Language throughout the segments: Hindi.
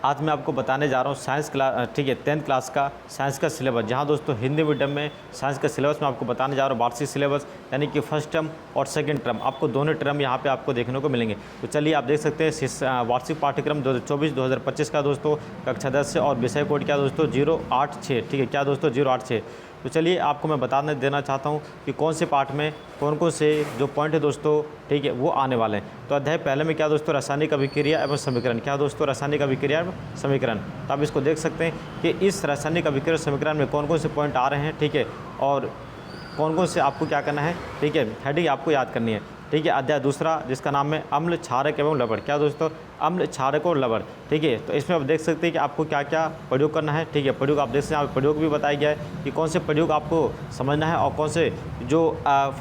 आज मैं आपको बताने जा रहा हूँ साइंस क्लास, ठीक है, 10th क्लास का साइंस का सिलेबस, जहाँ दोस्तों हिंदी मीडियम में साइंस का सिलेबस मैं आपको बताने जा रहा हूँ। वार्षिक सिलेबस यानी कि फर्स्ट टर्म और सेकंड टर्म, आपको दोनों टर्म यहाँ पे आपको देखने को मिलेंगे। तो चलिए आप देख सकते हैं वार्षिक पाठ्यक्रम 2024-2025 का दोस्तों कक्षा 10 से, और विषय कोड क्या दोस्तों 086, ठीक है, क्या दोस्तों 086। तो चलिए आपको मैं बताने देना चाहता हूँ कि कौन से पार्ट में कौन कौन से जो पॉइंट है दोस्तों, ठीक है, वो आने वाले हैं। तो अध्याय पहले में क्या दोस्तों रासायनिक अभिक्रिया एवं समीकरण, क्या दोस्तों रासायनिक अभिक्रिया एवं समीकरण। तो आप इसको देख सकते हैं कि इस रासायनिक अभिक्रिया समीकरण में कौन कौन से पॉइंट आ रहे हैं, ठीक है, और कौन कौन से आपको क्या करना है, ठीक है, हेडिंग आपको याद करनी है, ठीक है। अध्याय दूसरा जिसका नाम है अम्ल क्षारक एवं लवण, क्या दोस्तों अम्ल क्षारक और लवण, ठीक है। तो इसमें आप देख सकते हैं कि आपको क्या क्या प्रयोग करना है, ठीक है। प्रयोग आप देख सकते हैं, यहाँ प्रयोग भी बताया गया है कि कौन से प्रयोग आपको समझना है और कौन से जो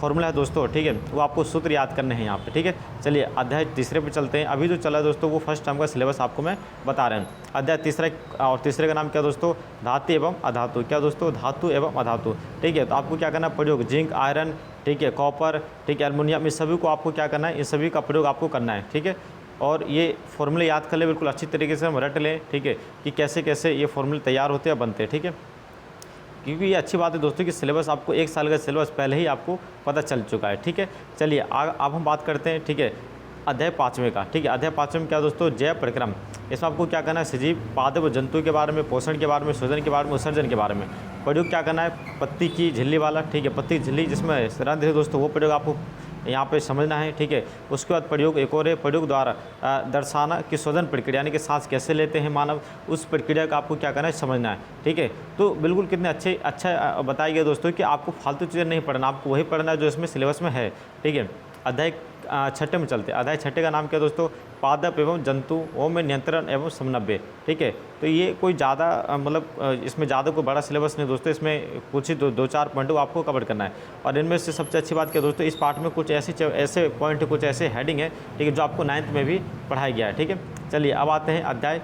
फॉर्मूला है दोस्तों, ठीक है, वो आपको सूत्र याद करने हैं यहाँ पे, ठीक है। चलिए अध्याय तीसरे पे चलते हैं। अभी जो चला है दोस्तों वो फर्स्ट टर्म का सिलेबस आपको मैं बता रहे हैं। अध्याय तीसरा, और तीसरे का नाम क्या दोस्तों धातु एवं अधातु, क्या दोस्तों धातु एवं अधातु, ठीक है। तो आपको क्या करना है, प्रयोग जिंक, आयरन, ठीक है, कॉपर, ठीक है, एल्युमिनियम, इस सभी को आपको क्या करना है, इन सभी का प्रयोग आपको करना है, ठीक है। और ये फॉर्मूले याद कर ले बिल्कुल अच्छी तरीके से हम रट लें, ठीक है, कि कैसे कैसे ये फॉर्मूले तैयार होते हैं बनते हैं, ठीक है। क्योंकि ये अच्छी बात है दोस्तों कि सिलेबस आपको एक साल का सिलेबस पहले ही आपको पता चल चुका है, ठीक है। चलिए अब हम बात करते हैं, ठीक है, अध्याय पाँचवें का, ठीक है। अध्याय पाँचवें में क्या दोस्तों जैव प्रक्रम, इसमें आपको क्या करना है, सजीव पादप जंतु के बारे में, पोषण के बारे में, शोधन के बारे में, उत्सर्जन के बारे में। प्रयोग क्या करना है, पत्ती की झिल्ली वाला, ठीक है, पत्ती की झिल्ली जिसमें रंध्र है दोस्तों, वो प्रयोग आपको यहाँ पे समझना है, ठीक है। उसके बाद प्रयोग एक और है, प्रयोग द्वारा दर्शाना कि शोधन प्रक्रिया यानी कि सांस कैसे लेते हैं मानव, उस प्रक्रिया का आपको क्या करना है, समझना है, ठीक है। तो बिल्कुल कितने अच्छा बताया गया दोस्तों कि आपको फालतू चीज़ें नहीं पढ़ना, आपको वही पढ़ना है जो इसमें सिलेबस में है, ठीक है। अध्याय छठे में चलते हैं। अध्याय छठे का नाम क्या दोस्तों पादप एवं जंतुओं में नियंत्रण एवं समन्वय, ठीक है। तो ये कोई ज़्यादा मतलब इसमें ज़्यादा कोई बड़ा सिलेबस नहीं दोस्तों, इसमें कुछ ही दो चार पॉइंट आपको कवर करना है। और इनमें से सबसे अच्छी बात क्या दोस्तों, इस पार्ट में कुछ ऐसे पॉइंट, कुछ ऐसे हेडिंग है, ठीक है, जो आपको 9th में भी पढ़ाया गया है, ठीक है। चलिए अब आते हैं अध्याय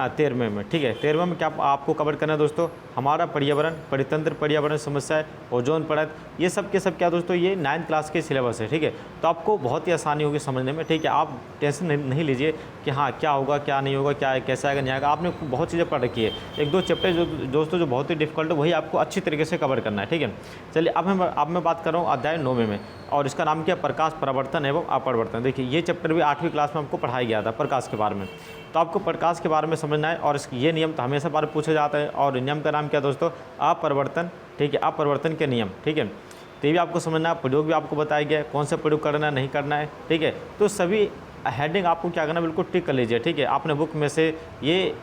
13वें में, ठीक है। 13वें में क्या आपको कवर करना है दोस्तों, हमारा पर्यावरण, परितंत्र, पर्यावरण समस्याएं, ओजोन परत, ये सब के सब क्या दोस्तों ये 9th क्लास के सिलेबस है, ठीक है। तो आपको बहुत ही आसानी होगी समझने में, ठीक है। आप टेंशन नहीं लीजिए कि हाँ क्या होगा क्या नहीं होगा, क्या कैसा आएगा नहीं आएगा, आपने बहुत चीज़ें पढ़ रखी है। एक दो चैप्टर जो दोस्तों जो बहुत ही डिफिकल्ट है वही आपको अच्छी तरीके से कवर करना है, ठीक है। चलिए अब मैं बात कर रहा हूँ अध्याय 9वें में, और इसका नाम क्या, प्रकाश परावर्तन एवं अपरिवर्तन। देखिए ये चैप्टर भी 8वीं क्लास में हमको पढ़ाया गया था प्रकाश के बारे में। तो आपको प्रकाश के बारे में समझना है, और ये नियम तो हमेशा बार पूछे जाता है, और नियम का नाम क्या दोस्तों अपरिवर्तन, ठीक है, अपरिवर्तन के नियम, ठीक है। तो ये भी आपको समझना है, प्रयोग भी आपको बताया गया है, कौन सा प्रयोग करना है नहीं करना है, ठीक है। तो सभी हेडिंग आपको क्या करना है, बिल्कुल टिक कर लीजिए, ठीक है। आपने बुक में से ये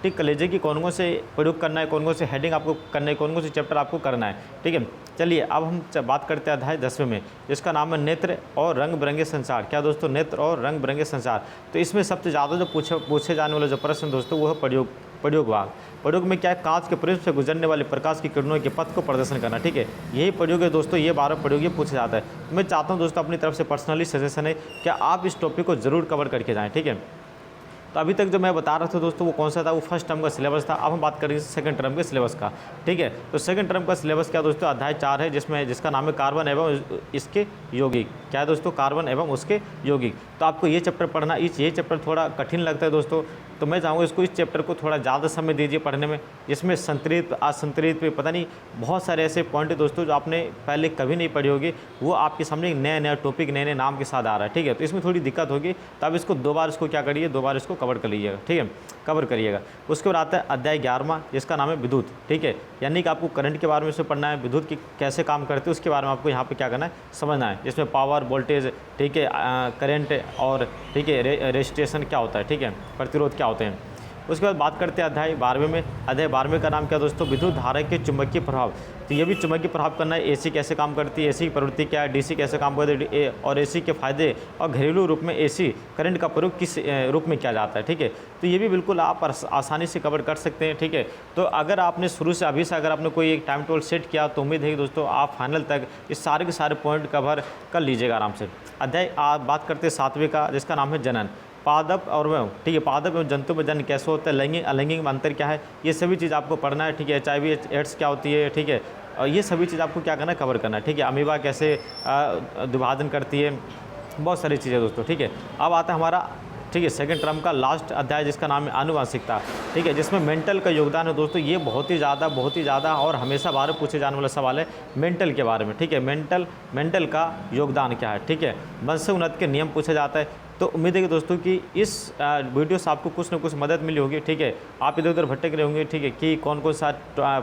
टिक कर लीजिए कि कौन कौन से प्रयोग करना है, कौन कौन से हेडिंग आपको करना है, कौन कौन से चैप्टर आपको करना है, ठीक है। चलिए अब हम बात करते हैं अध्याय 10वें में, जिसका नाम है नेत्र और रंग बिरंगे संसार, क्या दोस्तों नेत्र और रंग बिरंगे संसार। तो इसमें सबसे ज़्यादा जो पूछे जाने वाला जो प्रश्न दोस्तों वो है प्रयोग भाग। प्रयोग में क्या है, कांच के प्रिज्म से गुजरने वाले प्रकाश की किरणों के पथ को प्रदर्शन करना, ठीक है। यही प्रयोग है दोस्तों, ये 12 प्रयोग ये पूछा जाता है। मैं चाहता हूँ दोस्तों अपनी तरफ से पर्सनली सजेशन है कि आप इस टॉपिक को जरूर कवर करके जाएँ, ठीक है। तो अभी तक जो मैं बता रहा था दोस्तों वो कौन सा था, वो फर्स्ट टर्म का सिलेबस था। अब हम बात करेंगे सेकंड टर्म के सिलेबस का, ठीक है। तो सेकंड टर्म का सिलेबस क्या दोस्तों, अध्याय 4 है, जिसका नाम है कार्बन एवं इसके यौगिक, क्या है दोस्तों कार्बन एवं उसके यौगिक। तो आपको ये चैप्टर पढ़ना, ये चैप्टर थोड़ा कठिन लगता है दोस्तों, तो मैं चाहूँगा इस चैप्टर को थोड़ा ज़्यादा समय दीजिए पढ़ने में। इसमें संतरित असंतरित पे पता नहीं बहुत सारे ऐसे पॉइंट दोस्तों जो आपने पहले कभी नहीं पढ़ी होगी, वो आपके सामने नया टॉपिक नए नाम के साथ आ रहा है, ठीक है। तो इसमें थोड़ी दिक्कत होगी, तो आप इसको 2 बार इसको क्या करिए, 2 बार इसको कवर कर लीजिएगा, ठीक है, कवर करिएगा। उसके बाद आता है अध्याय 11वां, जिसका नाम है विद्युत, ठीक है, यानी कि आपको करंट के बारे में पढ़ना है, विद्युत की कैसे काम करते हैं उसके बारे में आपको यहाँ पे क्या करना है, समझना है। जिसमें पावर, वोल्टेज, ठीक है, करंट और ठीक है रेजिस्टेंस क्या होता है, ठीक है, प्रतिरोध क्या होते हैं। उसके बाद बात करते हैं अध्याय 12वें में। अध्याय 12वें का नाम क्या दोस्तों, विद्युत धारा के चुंबकीय प्रभाव। तो ये भी चुंबकीय प्रभाव करना है, एसी कैसे काम करती है, एसी की प्रवृत्ति क्या है, डीसी कैसे काम करती है, और एसी के फायदे, और घरेलू रूप में एसी करंट का प्रयोग किस रूप में किया जाता है, ठीक है। तो ये भी बिल्कुल आप आसानी से कवर कर सकते हैं, ठीक है। तो अगर आपने शुरू से अभी से अगर आपने कोई एक टाइम टेबल सेट किया तो उम्मीद है कि दोस्तों आप फाइनल तक इस सारे के सारे पॉइंट कवर कर लीजिएगा आराम से। अध्याय बात करते हैं 7वें का, जिसका नाम है जनन, पादप और ठीक है, पादप एवं जंतु में जन्म कैसे होता है, लैंगिक अलैंगिक में अंतर क्या है, ये सभी चीज़ आपको पढ़ना है, ठीक है। HIV एड्स क्या होती है, ठीक है, और ये सभी चीज़ आपको क्या करना है, कवर करना है, ठीक है। अमीबा कैसे विभाजन करती है, बहुत सारी चीज़ें दोस्तों, ठीक है। अब आता है हमारा ठीक है, सेकंड टर्म का लास्ट अध्याय जिसका नाम है आनुवांशिकता, ठीक है, जिसमें मेंटल का योगदान है दोस्तों। ये बहुत ही ज़्यादा और हमेशा बार पूछे जाने वाला सवाल है मेंटल के बारे में, ठीक है, मेंटल का योगदान क्या है, ठीक है। वंश उन्नत के नियम पूछा जाता है। तो उम्मीद है कि दोस्तों कि इस वीडियो से आपको कुछ ना कुछ मदद मिली होगी, ठीक है। आप इधर उधर भटक रहे होंगे, ठीक है, कि कौन कौन सा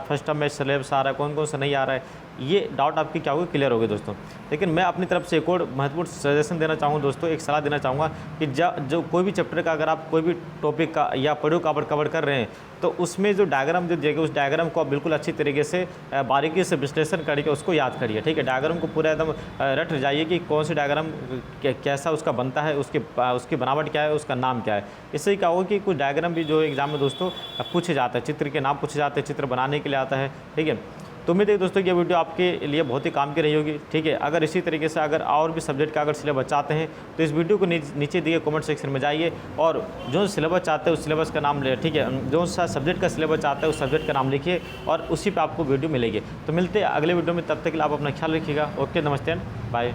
फर्स्ट टर्म में सिलेबस आ रहा है, कौन कौन सा नहीं आ रहा है, ये डाउट आपकी क्या होगी, क्लियर होगी दोस्तों। लेकिन मैं अपनी तरफ से एक और महत्वपूर्ण सजेशन देना चाहूँगा दोस्तों, एक सलाह देना चाहूँगा कि जो कोई भी चैप्टर का अगर आप कोई भी टॉपिक का या पढ़ो कवर कर रहे हैं, तो उसमें जो डायग्राम जो देगा उस डायग्राम को आप बिल्कुल अच्छी तरीके से बारीकी से विश्लेषण करके उसको याद करिए, ठीक है। डायग्राम को पूरा एकदम रट जाइए कि कौन सी डायग्राम कैसा उसका बनता है, उसकी बनावट क्या है, उसका नाम क्या है। इससे क्या होगा कि कुछ डायग्राम भी जो एग्जाम में दोस्तों पूछे जाते हैं, चित्र के नाम पूछे जाते हैं, चित्र बनाने के लिए आता है, ठीक है। तो उम्मीद है दोस्तों कि ये वीडियो आपके लिए बहुत ही काम की रही होगी, ठीक है। अगर इसी तरीके से अगर और भी सब्जेक्ट का अगर सिलेबस चाहते हैं तो इस वीडियो को नीचे दिए कमेंट सेक्शन में जाइए और जो सिलेबस चाहते हैं उस सिलेबस का नाम ले, ठीक है, जो सा सब्जेक्ट का सिलेबस चाहते हैं उस सब्जेक्ट का नाम लिखिए और उसी पर आपको वीडियो मिलेगी। तो मिलते हैं अगले वीडियो में, तब तक के लिए आप अपना ख्याल रखिएगा। ओके, नमस्ते, बाय।